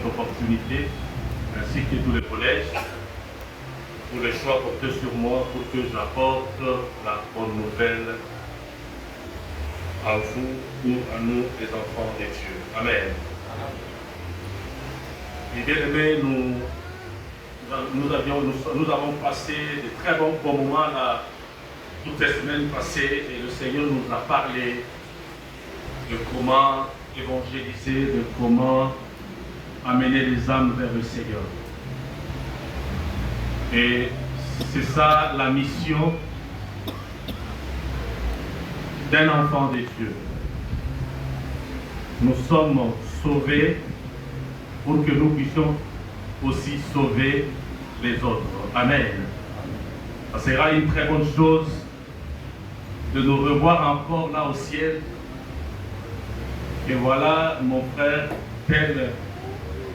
cette opportunité, ainsi que tous les collèges, pour le choix porté sur moi pour que j'apporte la bonne nouvelle à vous ou à nous, les enfants de Dieu. Amen. Et bien aimés, nous avons passé de très bons moments là, toutes les semaines passées, et le Seigneur nous a parlé de comment évangéliser, de comment amener les âmes vers le Seigneur. Et c'est ça la mission d'un enfant de Dieu. Nous sommes sauvés pour que nous puissions aussi sauver les autres. Amen. Ça sera une très bonne chose de nous revoir encore là au ciel. Et voilà mon frère tel,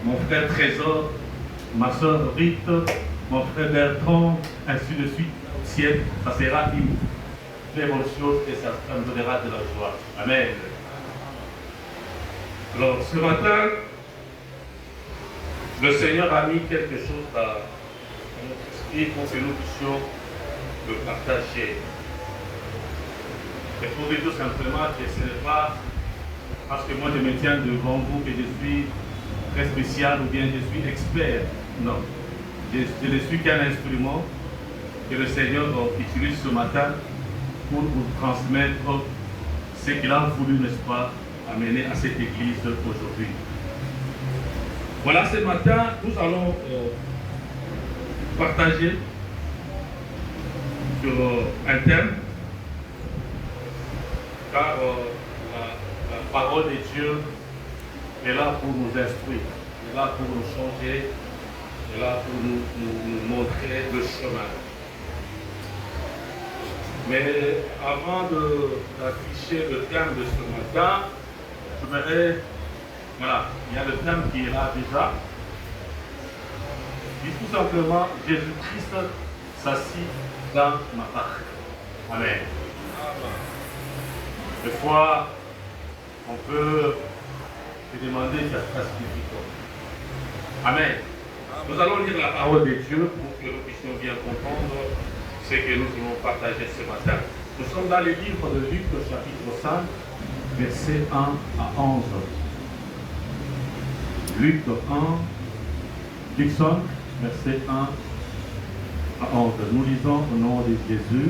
mon frère Trésor, ma soeur Rite, mon frère Bertrand, ainsi de suite au ciel. Ça sera une très bonne chose et ça nous donnera de la joie. Amen. Alors ce matin, le Seigneur a mis quelque chose dans notre esprit pour que nous puissions le partager. Et pour dire tout simplement que ce n'est pas parce que moi je me tiens devant vous que je suis très spécial ou bien je suis expert. Non. Je ne suis qu'un instrument que le Seigneur utilise ce matin pour vous transmettre ce qu'il a voulu, n'est-ce pas, amener à cette église aujourd'hui. Voilà, ce matin, nous allons partager sur un thème, car la parole de Dieu est là pour nous instruire, est là pour nous changer, est là pour nous montrer le chemin. Mais avant d'afficher le thème de ce matin, je voudrais, voilà, il y a le thème qui est là déjà. Il dit tout simplement, Jésus-Christ s'assit dans ma barque. Amen. Des fois, on peut se demander ça signifie quoi. Amen. Nous allons lire la parole de Dieu pour que nous puissions bien comprendre ce que nous allons partager ce matin. Nous sommes dans le livre de Luc, chapitre 5, versets 1 à 11. Luc 5, versets 1 à 11. Nous lisons au nom de Jésus.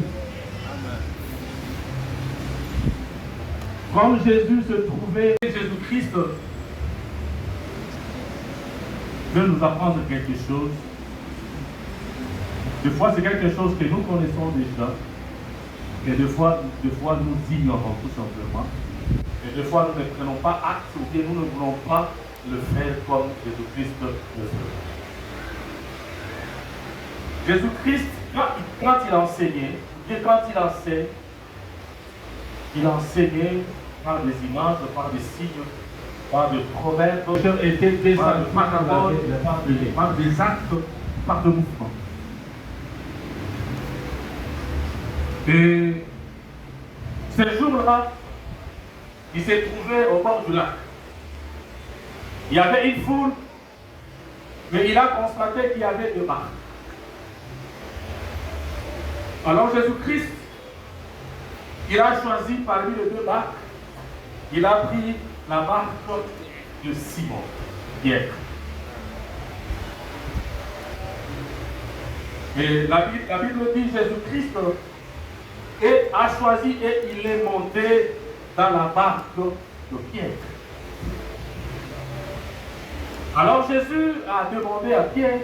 Comme Jésus se trouvait, Jésus-Christ veut nous apprendre quelque chose. Des fois, c'est quelque chose que nous connaissons déjà. Et des fois, nous ignorons tout simplement. Et des fois, nous ne prenons pas acte ou bien nous ne voulons pas le faire comme Jésus-Christ le fait. Jésus-Christ, quand il enseignait, quand il enseigne, il enseignait par des images, par des signes, par des proverbes, était déjà par parole, par des actes, par des mouvements. Et ce jour-là, il s'est trouvé au bord du lac. Il y avait une foule, mais il a constaté qu'il y avait deux barques. Alors Jésus-Christ, il a choisi parmi les deux barques, il a pris la barque de Simon, Pierre. Et la Bible dit Jésus-Christ a choisi et il est monté dans la barque de Pierre. Alors Jésus a demandé à Pierre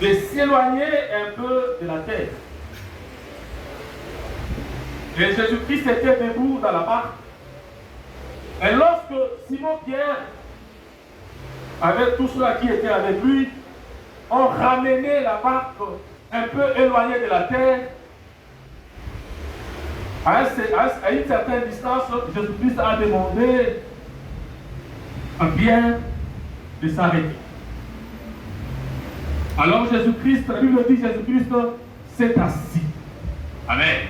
de s'éloigner un peu de la terre. Et Jésus-Christ était debout dans la barque. Et lorsque Simon-Pierre, avec tous ceux qui étaient avec lui, ont ramené la barque un peu éloignée de la terre, à une certaine distance, Jésus-Christ a demandé à Pierre de s'arrêter. Alors Jésus-Christ, la Bible dit Jésus-Christ s'est assis. Amen.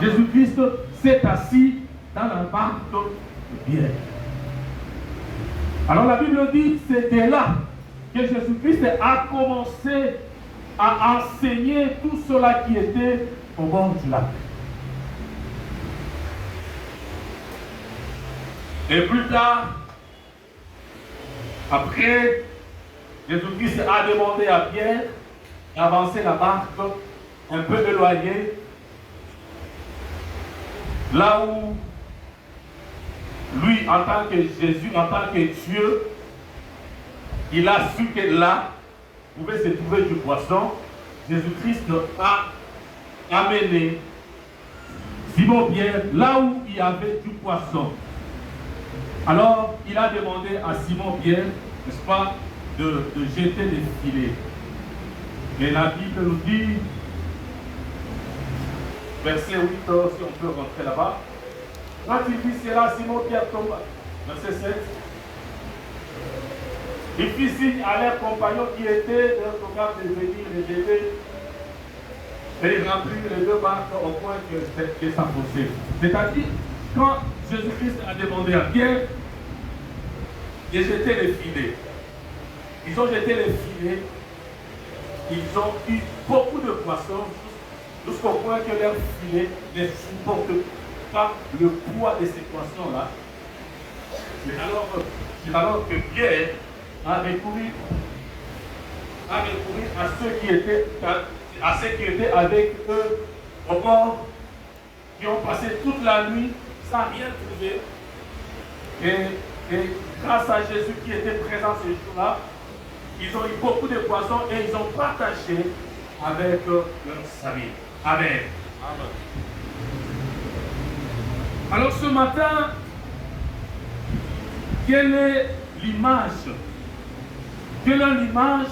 Jésus-Christ s'est assis dans la barque de Pierre. Alors la Bible dit, c'est de là que Jésus-Christ a commencé à enseigner tout cela qui était au bord du lac. Et plus tard, après, Jésus-Christ a demandé à Pierre d'avancer la barque un peu éloignée, là où lui, en tant que Jésus, en tant que Dieu, il a su que là pouvait se trouver du poisson. Jésus-Christ a amené Simon-Pierre là où il y avait du poisson. Alors, il a demandé à Simon-Pierre, n'est-ce pas, de jeter des filets. Et la Bible nous dit, verset 8, si on peut rentrer là-bas. Quand il fit cela, Simon-Pierre tomba. Verset 7. Il fit signe à leurs compagnons qui étaient dans le programme de venir les aider et remplir les deux barques au point que s'enfoncer. C'est-à-dire, quand Jésus-Christ a demandé à Pierre de jeter les filets, ils ont jeté les filets, ils ont eu beaucoup de poissons jusqu'au point que leurs filets ne supportent pas le poids de ces poissons-là. C'est alors que Pierre a recouru à ceux qui étaient avec eux au bord, qui ont passé toute la nuit sans rien trouver. Et grâce à Jésus qui était présent ce jour-là, ils ont eu beaucoup de poissons et ils ont partagé avec leurs amis. Amen. Amen. Alors ce matin, quelle est l'image? Quelle est l'image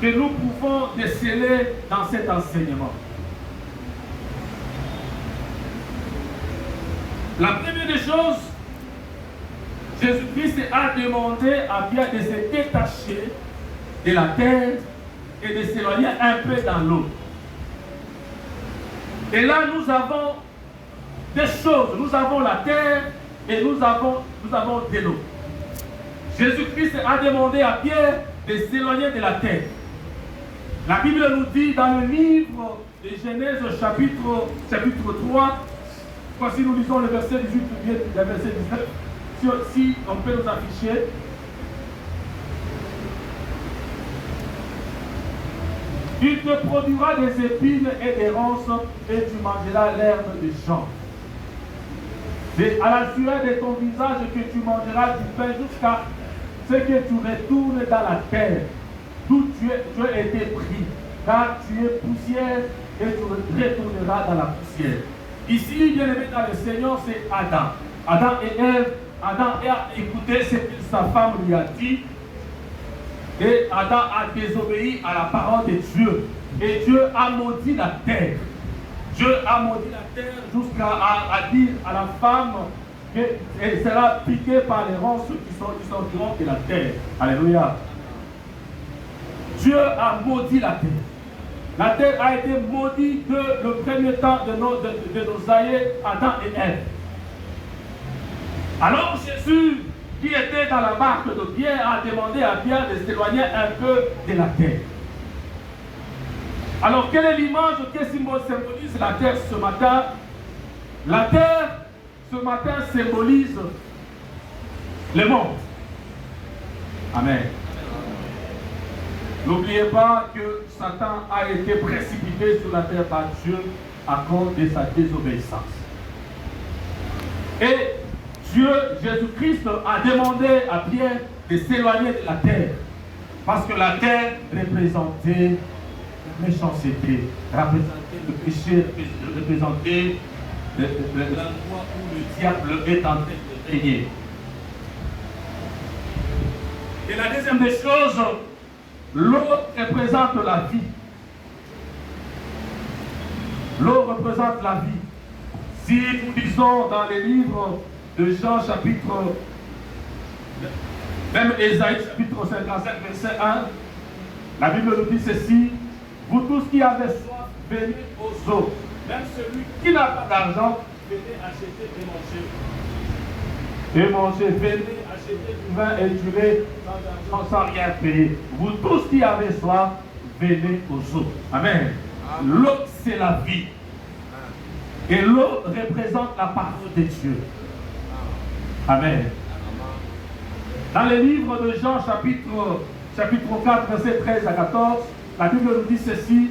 que nous pouvons déceler dans cet enseignement? La première des choses, Jésus-Christ a demandé à Pierre de se détacher de la terre et de s'éloigner un peu dans l'eau. Et là, nous avons des choses. Nous avons la terre et nous avons de l'eau. Jésus-Christ a demandé à Pierre de s'éloigner de la terre. La Bible nous dit dans le livre de Genèse chapitre 3, voici nous lisons le verset 18 et le verset 19. Si on peut nous afficher. Il te produira des épines et des ronces et tu mangeras l'herbe des champs. C'est à la sueur de ton visage que tu mangeras du pain jusqu'à ce que tu retournes dans la terre, d'où tu as été pris, car tu es poussière et tu retourneras dans la poussière. Ici, bien aimé dans le Seigneur, c'est Adam. Adam et Ève. Adam a écouté ce que sa femme lui a dit. Et Adam a désobéi à la parole de Dieu. Et Dieu a maudit la terre. Dieu a maudit la terre jusqu'à dire à la femme qu'elle sera piquée par les ronces qui sont durant de la terre. Alléluia. Dieu a maudit la terre. La terre a été maudite le premier temps de nos aïeux, Adam et Ève. Alors Jésus, qui était dans la barque de Pierre, a demandé à Pierre de s'éloigner un peu de la terre. Alors, quelle est l'image que symbolise la terre ce matin? La terre, ce matin, symbolise le monde. Amen. N'oubliez pas que Satan a été précipité sur la terre par Dieu à cause de sa désobéissance. Et Dieu, Jésus-Christ, a demandé à Pierre de s'éloigner de la terre. Parce que la terre représentait la méchanceté, représentait le péché, représentait l'endroit où le diable est en train de régner. Et la deuxième des choses, l'eau représente la vie. L'eau représente la vie. Si nous lisons dans les livres de Jean chapitre, même Ésaïe chapitre 55 verset 1, la Bible nous dit ceci: vous tous qui avez soif, venez aux eaux. Même celui qui n'a pas d'argent, venez acheter et manger. et manger. Venez acheter du vin et du lait sans rien payer. Vous tous qui avez soif, venez aux eaux. Amen. L'eau, c'est la vie. Et l'eau représente la parole de Dieu. Amen. Dans le livre de Jean, chapitre 4, versets 13 à 14, la Bible nous dit ceci.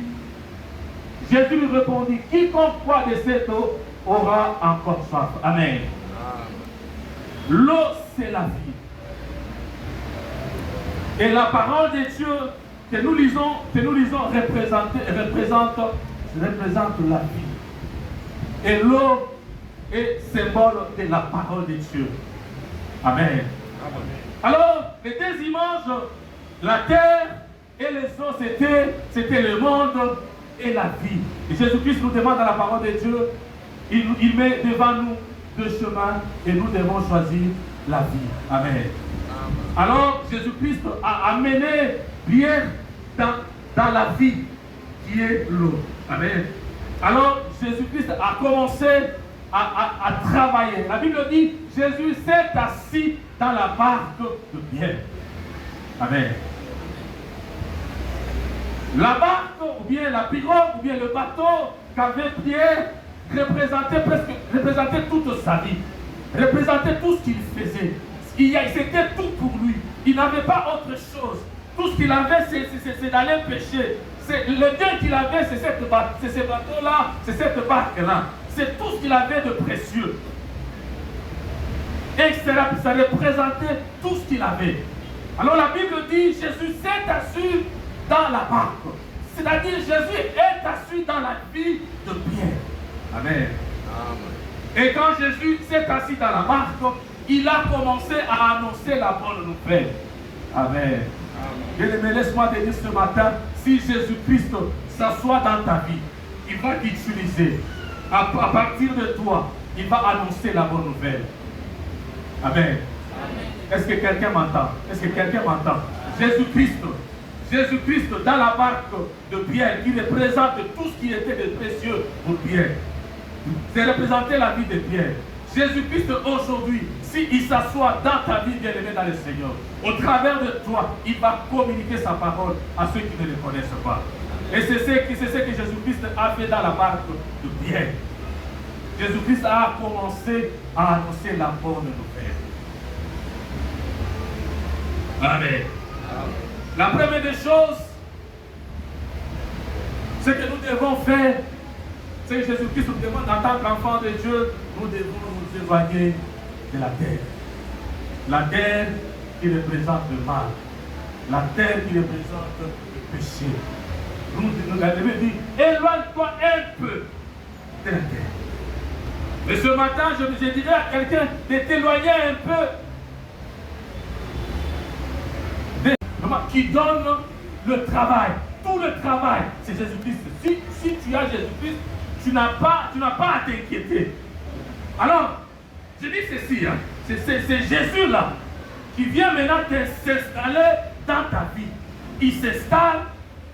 Jésus lui répondit, quiconque boit de cette eau aura encore soif. Amen. L'eau, c'est la vie. Et la parole de Dieu que nous lisons représente la vie. Et l'eau est symbole de la parole de Dieu. Amen. Alors, les deux images, la terre et les eaux, c'était le monde et la vie. Et Jésus-Christ nous demande dans la parole de Dieu, il met devant nous deux chemins et nous devons choisir la vie. Amen. Alors, Jésus-Christ a amené bien dans la vie qui est l'eau. Amen. Alors, Jésus-Christ a commencé à travailler. La Bible dit, Jésus s'est assis dans la barque de Pierre. Amen. La barque, ou bien la pirogue, ou bien le bateau qu'avait Pierre représentait toute sa vie, représentait tout ce qu'il faisait. C'était tout pour lui. Il n'avait pas autre chose. Tout ce qu'il avait, c'est d'aller pêcher. Le bien qu'il avait, c'est ce bateau-là, c'est cette barque-là. C'est tout ce qu'il avait de précieux. Et ça représentait tout ce qu'il avait. Alors la Bible dit, Jésus s'est assis dans la barque. C'est-à-dire, Jésus est assis dans la vie de Pierre. Amen. Et quand Jésus s'est assis dans la barque, il a commencé à annoncer la bonne nouvelle. Amen. Bien-aimé, laisse-moi te dire ce matin, si Jésus-Christ s'assoit dans ta vie, il va t'utiliser. À partir de toi, il va annoncer la bonne nouvelle. Amen. Est-ce que quelqu'un m'entend? Est-ce que quelqu'un m'entend? Jésus-Christ dans la barque de Pierre, qui représente tout ce qui était de précieux pour Pierre. C'est représenter la vie de Pierre. Jésus-Christ aujourd'hui, s'il s'assoit dans ta vie bien-aimée dans le Seigneur, au travers de toi, il va communiquer sa parole à ceux qui ne le connaissent pas. Et c'est ce que Jésus-Christ a fait dans la barque de Pierre. Jésus-Christ a commencé à annoncer la bonne nouvelle. Amen. La première des choses, ce que nous devons faire, c'est que Jésus-Christ nous demande en tant qu'enfant de Dieu, nous devons nous éloigner de la terre. La terre qui représente le mal. La terre qui représente le péché. La Bible dit, éloigne-toi un peu de la terre. Mais ce matin, je dirais à quelqu'un de t'éloigner un peu qui donne le travail. Tout le travail, c'est Jésus-Christ. Si tu as Jésus-Christ, tu n'as pas à t'inquiéter. Alors, je dis ceci, hein, c'est Jésus-là qui vient maintenant s'installer dans ta vie. Il s'installe,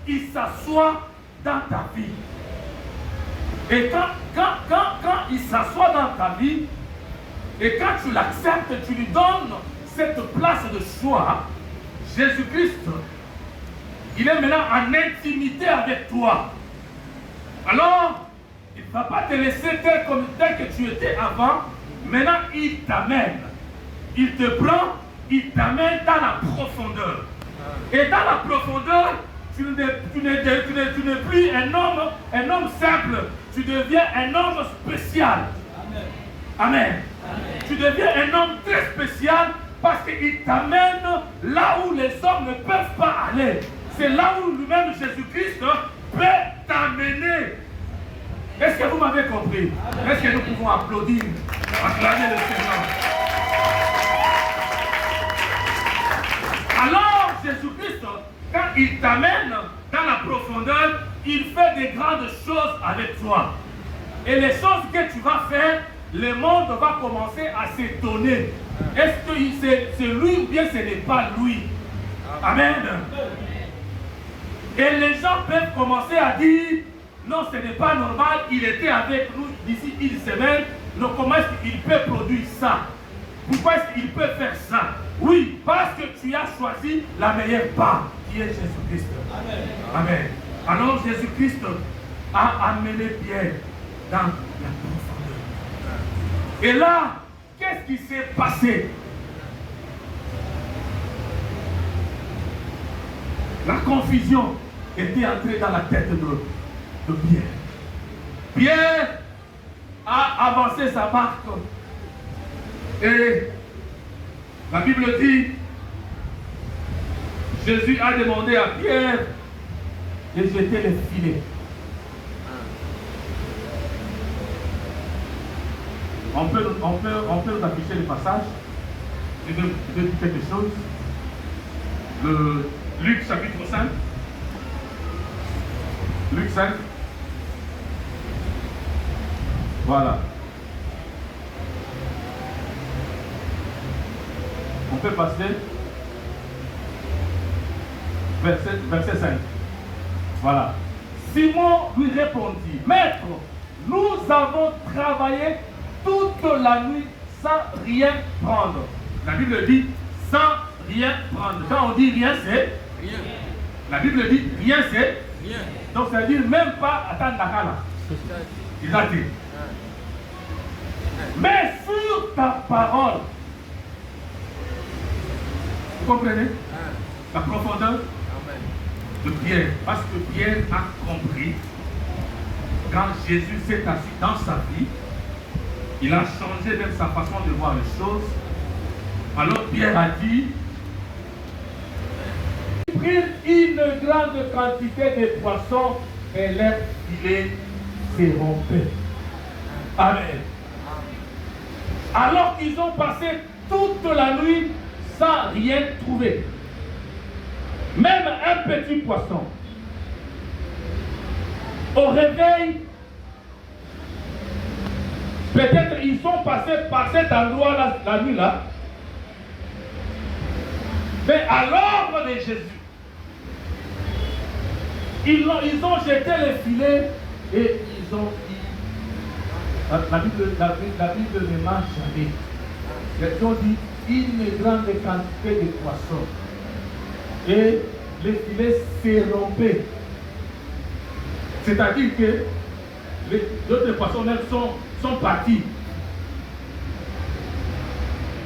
il s'assoit dans ta vie. Et quand il s'assoit dans ta vie, et quand tu l'acceptes, tu lui donnes cette place de choix, Jésus-Christ, il est maintenant en intimité avec toi. Alors, il ne va pas te laisser tel que tu étais avant. Maintenant, il t'amène. Il te prend, il t'amène dans la profondeur. Et dans la profondeur, tu n'es plus un homme simple. Tu deviens un homme spécial. Amen. Amen. Tu deviens un homme très spécial parce qu'il t'amène là où les hommes ne peuvent pas aller. C'est là où lui-même Jésus-Christ peut t'amener. Est-ce que vous m'avez compris? Est-ce que nous pouvons applaudir, acclamer le Seigneur? Alors Jésus-Christ, quand il t'amène dans la profondeur, il fait des grandes choses avec toi. Et les choses que tu vas faire, le monde va commencer à s'étonner. Est-ce que c'est lui ou bien ce n'est pas lui? Amen. Et les gens peuvent commencer à dire, non, ce n'est pas normal, il était avec nous d'ici une semaine, donc comment est-ce qu'il peut produire ça? Pourquoi est-ce qu'il peut faire ça? Oui, parce que tu as choisi la meilleure part, qui est Jésus-Christ. Amen. Amen. Alors Jésus-Christ a amené Pierre dans la profondeur. Et là, qu'est-ce qui s'est passé? La confusion était entrée dans la tête de Pierre. Pierre a avancé sa barque. Et la Bible dit, Jésus a demandé à Pierre de jeter les filets. On peut nous afficher le passage. Je vais dire quelque chose. Luc chapitre 5. Luc 5. Voilà. On peut passer verset 5. Voilà. Simon lui répondit, Maître, nous avons travaillé toute la nuit sans rien prendre. La Bible dit sans rien prendre. Quand on dit rien, c'est rien. La Bible dit rien, c'est rien. Donc ça veut dire même pas attendre Dakala. Il a dit. Mais sur ta parole, vous comprenez? La profondeur de Pierre. Parce que Pierre a compris, quand Jésus s'est assis dans sa vie, il a changé même sa façon de voir les choses. Alors Pierre a dit, ils prirent une grande quantité de poissons et leurs filets se rompaient. Amen. Alors qu'ils ont passé toute la nuit sans rien trouver. Même un petit poisson. Au réveil, peut-être ils sont passés par cet endroit-là, la nuit là. Mais à l'ordre de Jésus, ils ont jeté les filets et ils ont dit, la Bible ne ment jamais. Ils ont dit une grande quantité de poissons. Et les filets se rompaient. C'est-à-dire que les autres poissons sont partis.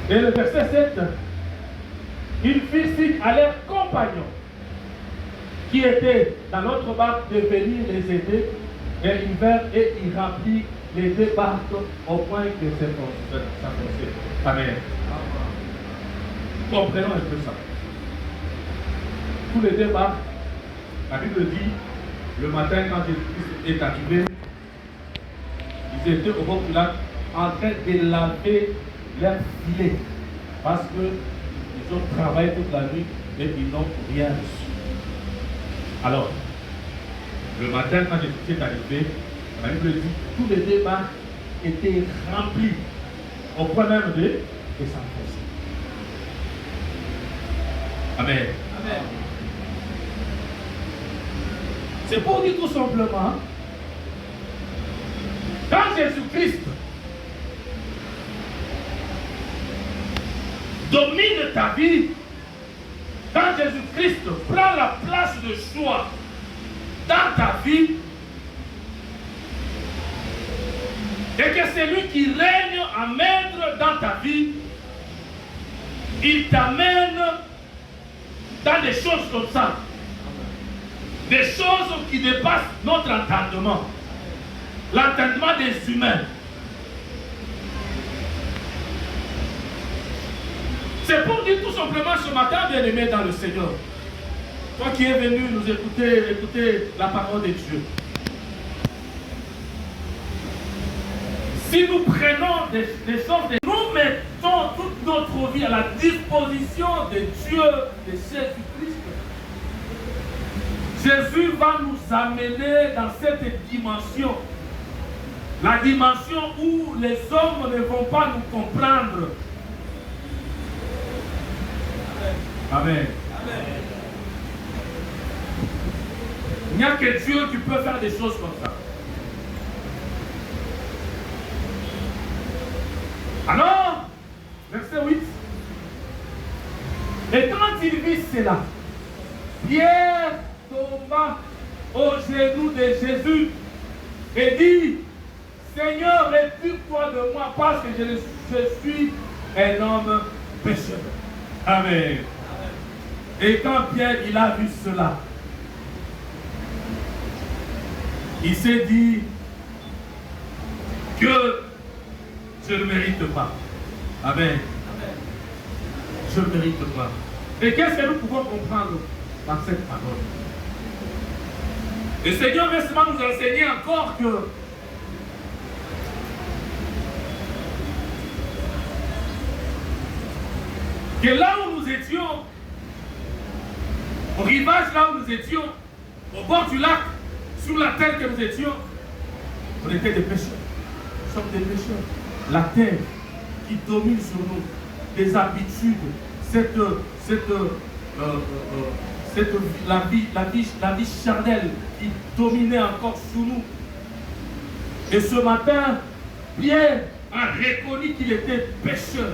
Et le verset 7, ils firent signe à leurs compagnons qui étaient dans l'autre barque de venir les aider, et ils vinrent et ils remplirent les deux barques au point que s'enfoncer. Amen. Comprenons un peu ça. Tous les deux barques, la Bible dit, le matin quand Jésus est arrivé, ils étaient au bord du lac en train de laver leurs filets parce qu'ils ont travaillé toute la nuit et ils n'ont rien reçu. Alors, le matin quand Jésus est arrivé, la Bible dit, tous les deux barques étaient remplis au point même de s'enfoncer. Amen. Amen. C'est pour dire tout simplement, quand Jésus-Christ domine ta vie, quand Jésus-Christ prend la place de choix dans ta vie, et que c'est lui qui règne en maître dans ta vie, il t'amène dans des choses comme ça. Des choses qui dépassent notre entendement. L'entendement des humains. C'est pour dire tout simplement ce matin, bien-aimé dans le Seigneur. Toi qui es venu nous écouter la parole de Dieu. Si nous prenons des choses, nous mettons toute notre vie à la disposition de Dieu, de Jésus-Christ. Jésus va nous amener dans cette dimension. La dimension où les hommes ne vont pas nous comprendre. Amen. Amen. Il n'y a que Dieu qui peut faire des choses comme ça. Alors, verset Et quand il vit cela, Pierre tomba aux genoux de Jésus et dit, Seigneur, retire-toi de moi parce que je suis un homme pécheur. Amen. Et quand Pierre il a vu cela, il s'est dit que je ne mérite pas. Amen. Je ne mérite pas. Et qu'est-ce que nous pouvons comprendre dans cette parole? Le Seigneur veut seulement nous enseigner encore que là où nous étions, au rivage là où nous étions, au bord du lac, sur la terre que nous étions, on était des pécheurs. Nous sommes des pécheurs. La terre qui domine sur nous, des habitudes, la vie charnelle qui dominait encore sur nous. Et ce matin, Pierre a reconnu qu'il était pécheur.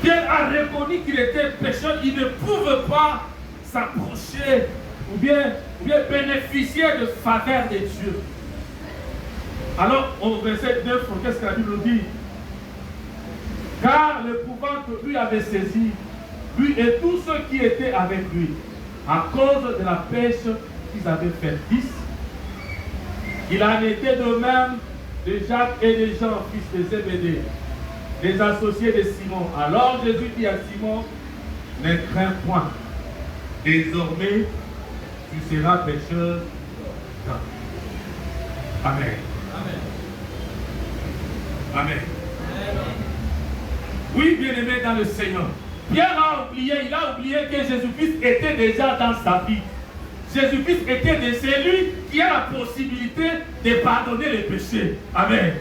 Pierre a reconnu qu'il était pécheur. Il ne pouvait pas s'approcher ou bien bénéficier de faveur de Dieu. Alors, au verset 9, qu'est-ce que la Bible nous dit? Car l'épouvante que lui avait saisi, lui et tous ceux qui étaient avec lui, à cause de la pêche qu'ils avaient fait 10, il en était de même de Jacques et de Jean, fils de Zébédée, les associés de Simon. Alors Jésus dit à Simon, ne crains point, désormais tu seras pécheur d'hommes. Amen. Amen. Oui, bien-aimé dans le Seigneur. Pierre a oublié, il a oublié que Jésus-Christ était déjà dans sa vie. Jésus-Christ était de celui qui a la possibilité de pardonner les péchés. Amen.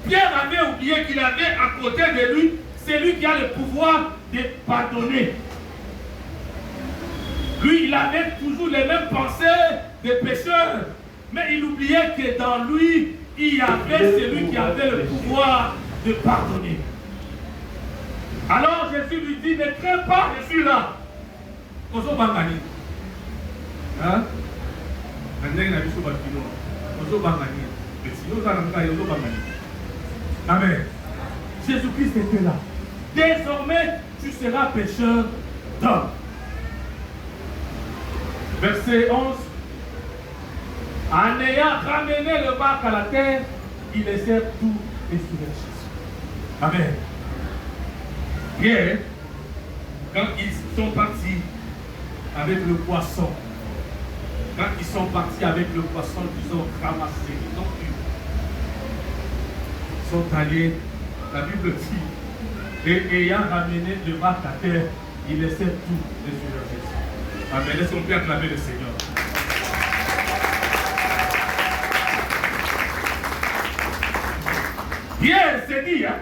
Pierre avait oublié qu'il avait à côté de lui celui qui a le pouvoir de pardonner. Lui, il avait toujours les mêmes pensées des pécheurs, mais il oubliait que dans lui, il y avait celui qui avait le pouvoir de pardonner. Alors Jésus lui dit, ne crains pas, je suis là. Ozo bangani. Hein? Amen. Jésus-Christ était là. Désormais, tu seras pécheur d'hommes. Verset 11. En ayant ramené le bac à la terre, il laissait tout et suivait Jésus. Amen. Pierre, quand ils sont partis avec le poisson, quand ils sont partis avec le poisson qu'ils ont ramassé, ils ont eu, ils sont allés, la Bible dit, et ayant ramené le bac à terre, ils laissaient tout et suivait Jésus. Amen. Laissons bien acclamer le Seigneur. Pierre s'est dit, hein,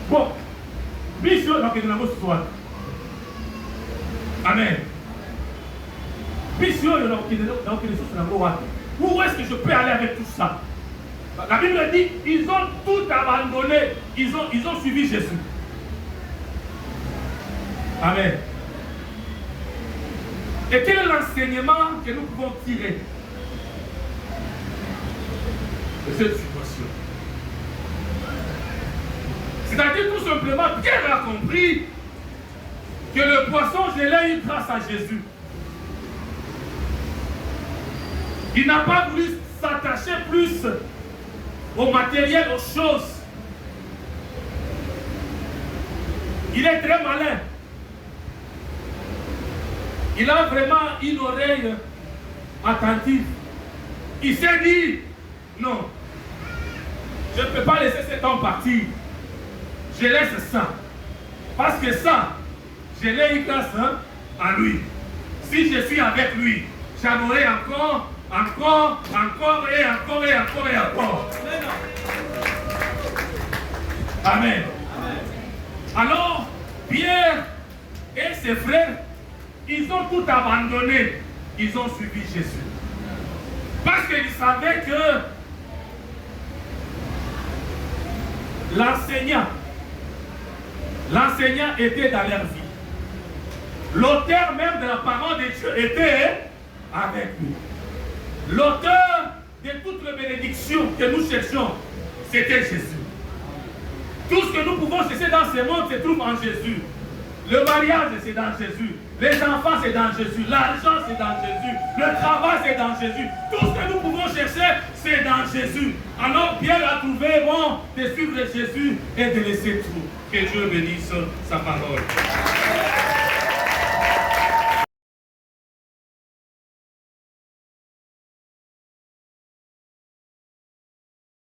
bon, mission donc il ce soir. Amen. Mission donc où est-ce que je peux aller avec tout ça? La Bible dit, ils ont tout abandonné, ils ont suivi Jésus. Amen. Et quel est l'enseignement que nous pouvons tirer de cette situation? C'est-à-dire tout simplement, Pierre a compris que le poisson gelé eu grâce à Jésus. Il n'a pas voulu s'attacher plus au matériel, aux choses. Il est très malin. Il a vraiment une oreille attentive. Il s'est dit, non, je ne peux pas laisser cet homme partir. Je laisse ça. Parce que ça, je l'ai eu grâce à lui. Si je suis avec lui, j'en aurai encore et encore. Amen. Alors, Pierre et ses frères, ils ont tout abandonné. Ils ont suivi Jésus. Parce qu'ils savaient que l'enseignant L'enseignant était dans leur vie. L'auteur même de la parole de Dieu était avec lui. L'auteur de toutes les bénédictions que nous cherchons, c'était Jésus. Tout ce que nous pouvons chercher dans ce monde se trouve en Jésus. Le mariage, c'est dans Jésus. Les enfants, c'est dans Jésus. L'argent, c'est dans Jésus. Le travail, c'est dans Jésus. Tout ce que nous pouvons chercher, c'est dans Jésus. Alors Pierre a trouvé bon de suivre Jésus et de laisser tout. Que Dieu bénisse sa parole.